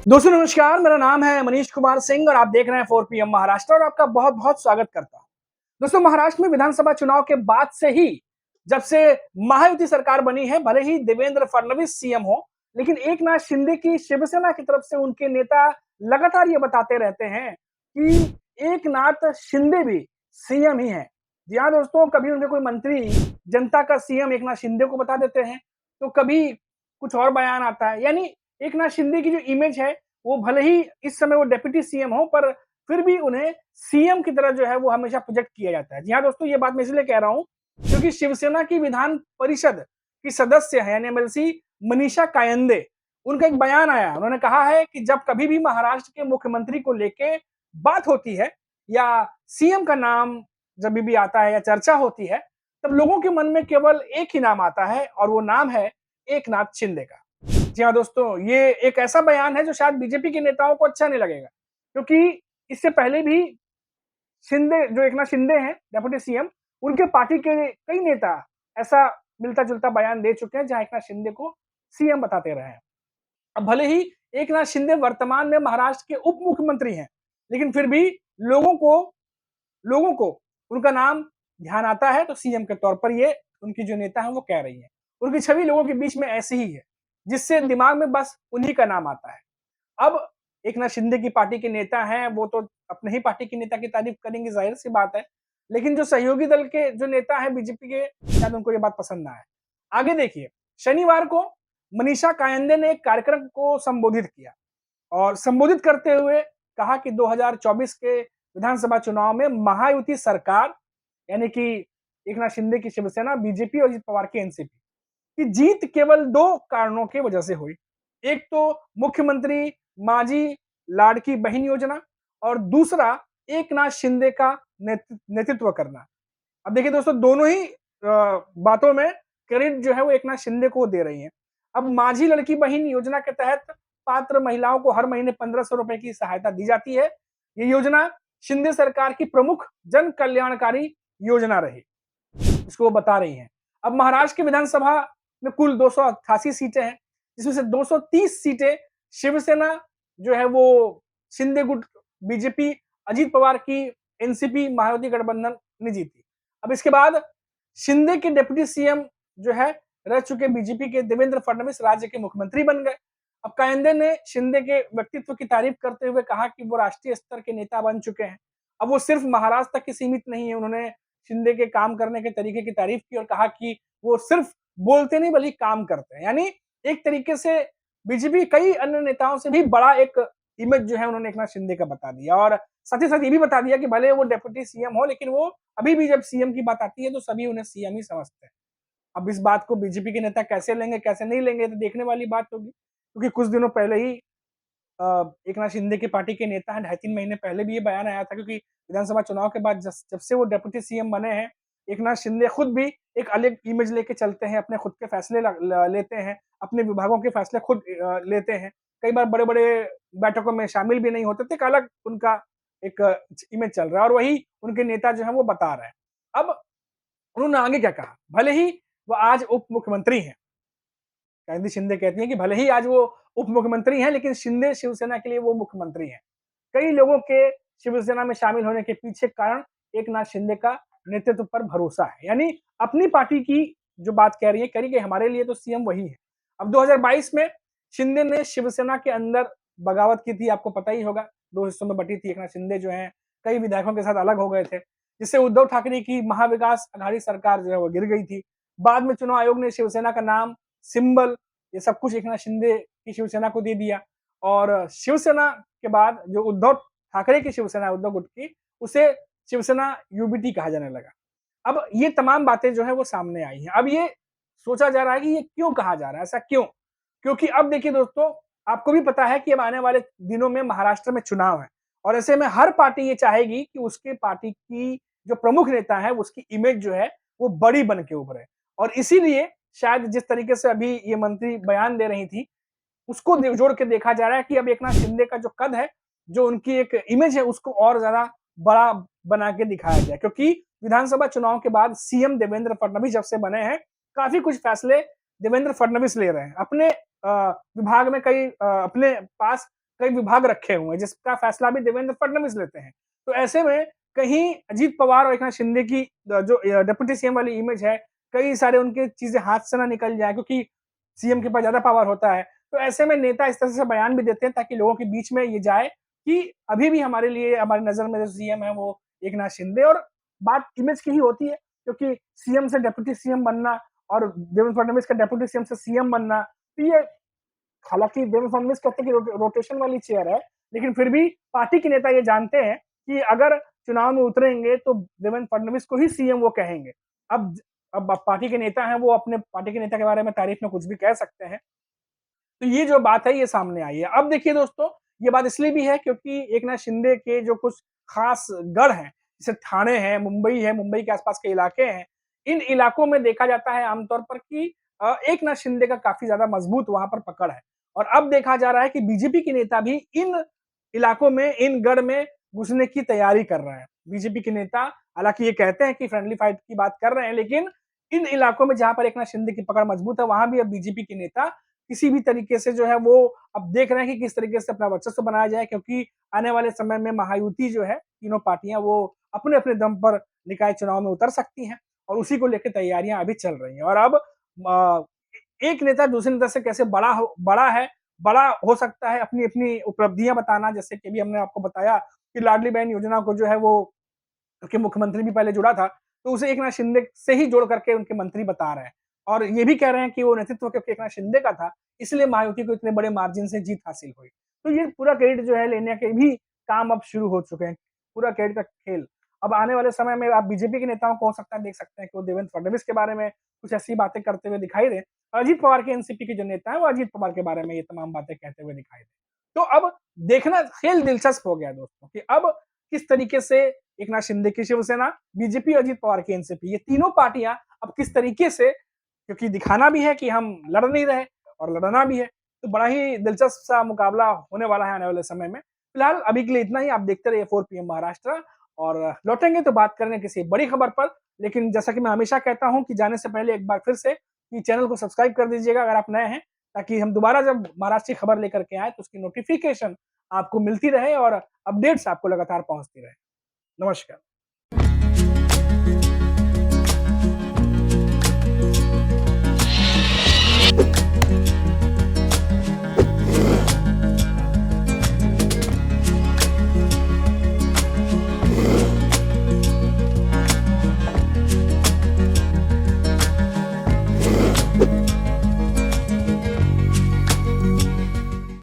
दोस्तों नमस्कार, मेरा नाम है मनीष कुमार सिंह और आप देख रहे हैं 4 पीएम महाराष्ट्र और आपका बहुत बहुत स्वागत करता हूं। दोस्तों महाराष्ट्र में विधानसभा चुनाव के बाद से ही जब से महायुति सरकार बनी है, भले ही देवेंद्र फडणवीस सीएम हो, लेकिन एकनाथ शिंदे की शिवसेना की तरफ से उनके नेता लगातार ये बताते रहते हैं कि एकनाथ शिंदे भी सीएम ही है। जी हाँ दोस्तों, कभी उनके कोई मंत्री जनता का सीएम एकनाथ शिंदे को बता देते हैं, तो कभी कुछ और बयान आता है। यानी एकनाथ शिंदे की जो इमेज है, वो भले ही इस समय वो डिप्टी सीएम हो, पर फिर भी उन्हें सीएम की तरह जो है वो हमेशा प्रोजेक्ट किया जाता है। जी हाँ दोस्तों, ये बात मैं इसलिए कह रहा हूँ क्योंकि शिवसेना की विधान परिषद की सदस्य है यानी एमएलसी मनीषा कायंदे, उनका एक बयान आया। उन्होंने कहा है कि जब कभी भी महाराष्ट्र के मुख्यमंत्री को लेके बात होती है या सीएम का नाम जब भी आता है या चर्चा होती है, तब लोगों के मन में केवल एक ही नाम आता है और वो नाम है एकनाथ शिंदे का। जी हाँ दोस्तों, ये एक ऐसा बयान है जो शायद बीजेपी के नेताओं को अच्छा नहीं लगेगा, क्योंकि इससे पहले भी शिंदे जो एकनाथ शिंदे हैं डेप्यूटी सीएम, उनके पार्टी के कई नेता ऐसा मिलता-जुलता बयान दे चुके हैं जहां एकनाथ शिंदे को सीएम बताते रहे हैं। अब भले ही एकनाथ शिंदे वर्तमान में महाराष्ट्र के उप मुख्यमंत्री हैं, लेकिन फिर भी लोगों को लोगों को उनका नाम ध्यान आता है तो सीएम के तौर पर ये उनकी जो नेता है वो कह रही है। उनकी छवि लोगों के बीच में ऐसी ही है, जिससे दिमाग में बस उन्हीं का नाम आता है। अब एकनाथ शिंदे की पार्टी के नेता हैं, वो तो अपने ही पार्टी के नेता की तारीफ करेंगे, ज़ाहिर-सी बात है। लेकिन जो सहयोगी दल के जो नेता हैं बीजेपी के, शायद उनको ये बात पसंद ना आए। आगे देखिए, शनिवार को मनीषा कायंदे ने एक कार्यक्रम को संबोधित किया और संबोधित करते हुए कहा कि 2024 के विधानसभा चुनाव में महायुति सरकार यानी कि एकनाथ शिंदे की शिवसेना, बीजेपी और अजित पवार की एनसीपी की जीत केवल 2 कारणों की वजह से हुई। एक तो मुख्यमंत्री माझी लाड़की बहन योजना और दूसरा एकनाथ शिंदे का नेतृत्व करना। अब देखिए दोस्तों, दोनों ही बातों में क्रेडिट जो है वो एकनाथ शिंदे को दे रही हैं। अब माझी लड़की बहन योजना के तहत पात्र महिलाओं को हर महीने 1500 रुपए की सहायता दी जाती है। ये योजना शिंदे सरकार की प्रमुख जन कल्याणकारी योजना रही, इसको वो बता रही हैं। अब महाराष्ट्र की विधानसभा में कुल 288 सीटें हैं, जिसमें से 230 सीटें शिवसेना जो है वो शिंदे गुट, बीजेपी, अजित पवार की एनसीपी महायुति गठबंधन ने जीती। अब इसके बाद शिंदे के डिप्टी सीएम जो है रह चुके बीजेपी के देवेंद्र फडणवीस राज्य के मुख्यमंत्री बन गए। अब कायंदे ने शिंदे के व्यक्तित्व की तारीफ करते हुए कहा कि वो राष्ट्रीय स्तर के नेता बन चुके हैं। अब वो सिर्फ महाराष्ट्र तक ही सीमित नहीं है, उन्होंने शिंदे के काम करने के तरीके की तारीफ की और कहा कि वो सिर्फ बोलते नहीं बल्कि काम करते हैं। यानी एक तरीके से बीजेपी कई अन्य नेताओं से भी बड़ा एक इमेज जो है उन्होंने एकनाथ शिंदे का बता दिया और साथ ही साथ ये भी बता दिया कि भले वो डिप्टी सीएम हो, लेकिन वो अभी भी जब सीएम की बात आती है तो सभी उन्हें सीएम ही समझते हैं। अब इस बात को बीजेपी के नेता कैसे लेंगे, कैसे नहीं लेंगे, तो देखने वाली बात होगी, क्योंकि कुछ दिनों पहले ही एकनाथ शिंदे की पार्टी के नेता हैं, ढाई 3 महीने पहले भी ये बयान आया था, क्योंकि विधानसभा चुनाव के बाद जब से वो डिप्टी सीएम बने हैं, एकनाथ शिंदे खुद भी एक अलग इमेज लेके चलते हैं, अपने खुद के फैसले लेते हैं, अपने विभागों के फैसले खुद लेते हैं। कई बार बड़े-बड़े बैठकों में शामिल भी नहीं होते थे, एक अलग उनका एक इमेज चल रहा है और वही उनके नेता जो हैं वो बता रहे हैं। अब उन्होंने आगे क्या कहा? भले ही वो आज उप मुख्यमंत्री हैं, कायंदी शिंदे कहती हैं कि भले ही आज वो उप मुख्यमंत्री हैं, लेकिन शिंदे शिवसेना के लिए वो मुख्यमंत्री हैं। कई लोगों के शिवसेना में शामिल होने के पीछे कारण एकनाथ शिंदे का नेतृत्व पर भरोसा है। यानी अपनी पार्टी की जो बात कह रही है, कह रही है कि हमारे लिए तो सीएम वही है। अब 2022 में शिंदे ने शिवसेना के अंदर बगावत की थी, आपको पता ही होगा। 2 हिस्सों में बटी थी। एकनाथ शिंदे जो हैं, कई विधायकों के साथ अलग हो गए थे, जिससे उद्धव ठाकरे की महाविकास अघाड़ी सरकार जो है वो गिर गई थी। बाद में चुनाव आयोग ने शिवसेना का नाम, सिंबल, ये सब कुछ एकनाथ शिंदे की शिवसेना को दे दिया और शिवसेना के बाद जो उद्धव ठाकरे की शिवसेना है, उद्धव गुट की, उसे शिवसेना यूबीटी कहा जाने लगा। अब ये तमाम बातें जो है वो सामने आई हैं। अब ये सोचा जा रहा है कि ये क्यों कहा जा रहा है, ऐसा क्यों? क्योंकि अब देखिए दोस्तों, आपको भी पता है कि अब आने वाले दिनों में महाराष्ट्र में चुनाव है और ऐसे में हर पार्टी ये चाहेगी कि उसके पार्टी की जो प्रमुख नेता है, उसकी इमेज जो है वो बड़ी बन के उभरे और इसीलिए शायद जिस तरीके से अभी ये मंत्री बयान दे रही थी, उसको जोड़ के देखा जा रहा है कि अब एकनाथ शिंदे का जो कद है, जो उनकी एक इमेज है, उसको और ज्यादा बड़ा बना के दिखाया जाए, क्योंकि विधानसभा चुनाव के बाद सीएम देवेंद्र फडणवीस जब से बने हैं, काफी कुछ फैसले देवेंद्र फडणवीस ले रहे हैं। अपने विभाग में कई अपने पास कई विभाग रखे हुए हैं, जिसका फैसला भी देवेंद्र फडणवीस लेते हैं। तो ऐसे में कहीं अजीत पवार और एकनाथ शिंदे की जो डिप्टी सीएम वाली इमेज है, कई सारे उनके चीजें हाथ से ना निकल जाए, क्योंकि सीएम के पास ज्यादा पावर होता है। तो ऐसे में नेता इस तरह से बयान भी देते हैं ताकि लोगों के बीच में ये जाए कि अभी भी हमारे लिए, हमारी नजर में जो सीएम है वो एकनाथ शिंदे, और बात इमेज की ही होती है, क्योंकि सीएम से डिप्टी सीएम बनना और देवेंद्र फडणवीस का डिप्टी सीएम से सीएम बनना, तो ये, हालांकि देवेंद्र फडणवीस कहते हैं कि रोटेशन वाली चेयर है, लेकिन फिर भी पार्टी के नेता ये जानते हैं कि अगर चुनाव में उतरेंगे तो देवेंद्र फडणवीस को ही सीएम वो कहेंगे। अब अब पार्टी के नेता हैं, वो अपने पार्टी के नेता के बारे में तारीफ में कुछ भी कह सकते हैं। तो ये जो बात है ये सामने आई है। अब देखिए दोस्तों, ये बात इसलिए भी है क्योंकि एकनाथ शिंदे के जो कुछ खास गढ़ हैं, जैसे ठाणे है, मुंबई के आसपास के इलाके हैं, इन इलाकों में देखा जाता है आमतौर पर कि एकनाथ शिंदे का काफी ज्यादा मजबूत वहां पर पकड़ है। और अब देखा जा रहा है कि बीजेपी के नेता भी इन इलाकों में, इन गढ़ में घुसने की तैयारी कर रहे हैं। बीजेपी के नेता हालांकि ये कहते हैं कि फ्रेंडली फाइट की बात कर रहे हैं, लेकिन इन इलाकों में जहां पर एकनाथ शिंदे की पकड़ मजबूत है, वहां भी अब बीजेपी के नेता किसी भी तरीके से जो है वो अब देख रहे हैं कि किस तरीके से अपना वर्चस्व बनाया जाए, क्योंकि आने वाले समय में महायुति जो है, तीनों पार्टियां वो अपने अपने दम पर निकाय चुनाव में उतर सकती हैं, और उसी को लेकर तैयारियां अभी चल रही हैं। और अब एक नेता दूसरे नेता से कैसे बड़ा हो सकता है, अपनी अपनी उपलब्धियां बताना, जैसे कि अभी हमने आपको बताया कि लाडली बहन योजना को जो है वो के मुख्यमंत्री भी पहले जुड़ा था, तो उसे एकनाथ शिंदे से ही जोड़ करके उनके मंत्री बता रहे हैं। और ये भी कह रहे हैं कि वो नेतृत्व क्योंकि एकनाथ शिंदे का था, इसलिए महायुति को इतने बड़े मार्जिन से जीत हासिल हुई। तो ये पूरा क्रेडिट जो है लेने के भी काम अब शुरू हो चुके हैं। पूरा क्रेडिट का खेल। अब आने वाले समय में आप बीजेपी के नेताओं को हो सकता है देख सकते हैं कि वो देवेंद्र फडणवीस के बारे में कुछ ऐसी बातें करते हुए दिखाई दें। अजीत पवार के एनसीपी के जो नेता हैं, वो अजीत पवार के बारे में ये तमाम बातें कहते हुए दिखाई दें। तो अब देखना खेल दिलचस्प हो गया दोस्तों कि अब किस तरीके से एकनाथ शिंदे की शिवसेना, बीजेपी, अजीत पवार की एनसीपी, ये तीनों पार्टियां अब किस तरीके से, क्योंकि दिखाना भी है कि हम लड़ नहीं रहे और लड़ना भी है, तो बड़ा ही दिलचस्प सा मुकाबला होने वाला है आने वाले समय में। फिलहाल अभी के लिए इतना ही। आप देखते रहिए 4 पीएम महाराष्ट्र, और लौटेंगे तो बात करेंगे किसी बड़ी खबर पर। लेकिन जैसा कि मैं हमेशा कहता हूं कि जाने से पहले एक बार फिर से कि चैनल को सब्सक्राइब कर दीजिएगा अगर आप नए हैं, ताकि हम दोबारा जब महाराष्ट्र की खबर लेकर के आए तो उसकी नोटिफिकेशन आपको मिलती रहे और अपडेट्स आपको लगातार पहुंचती रहे। नमस्कार।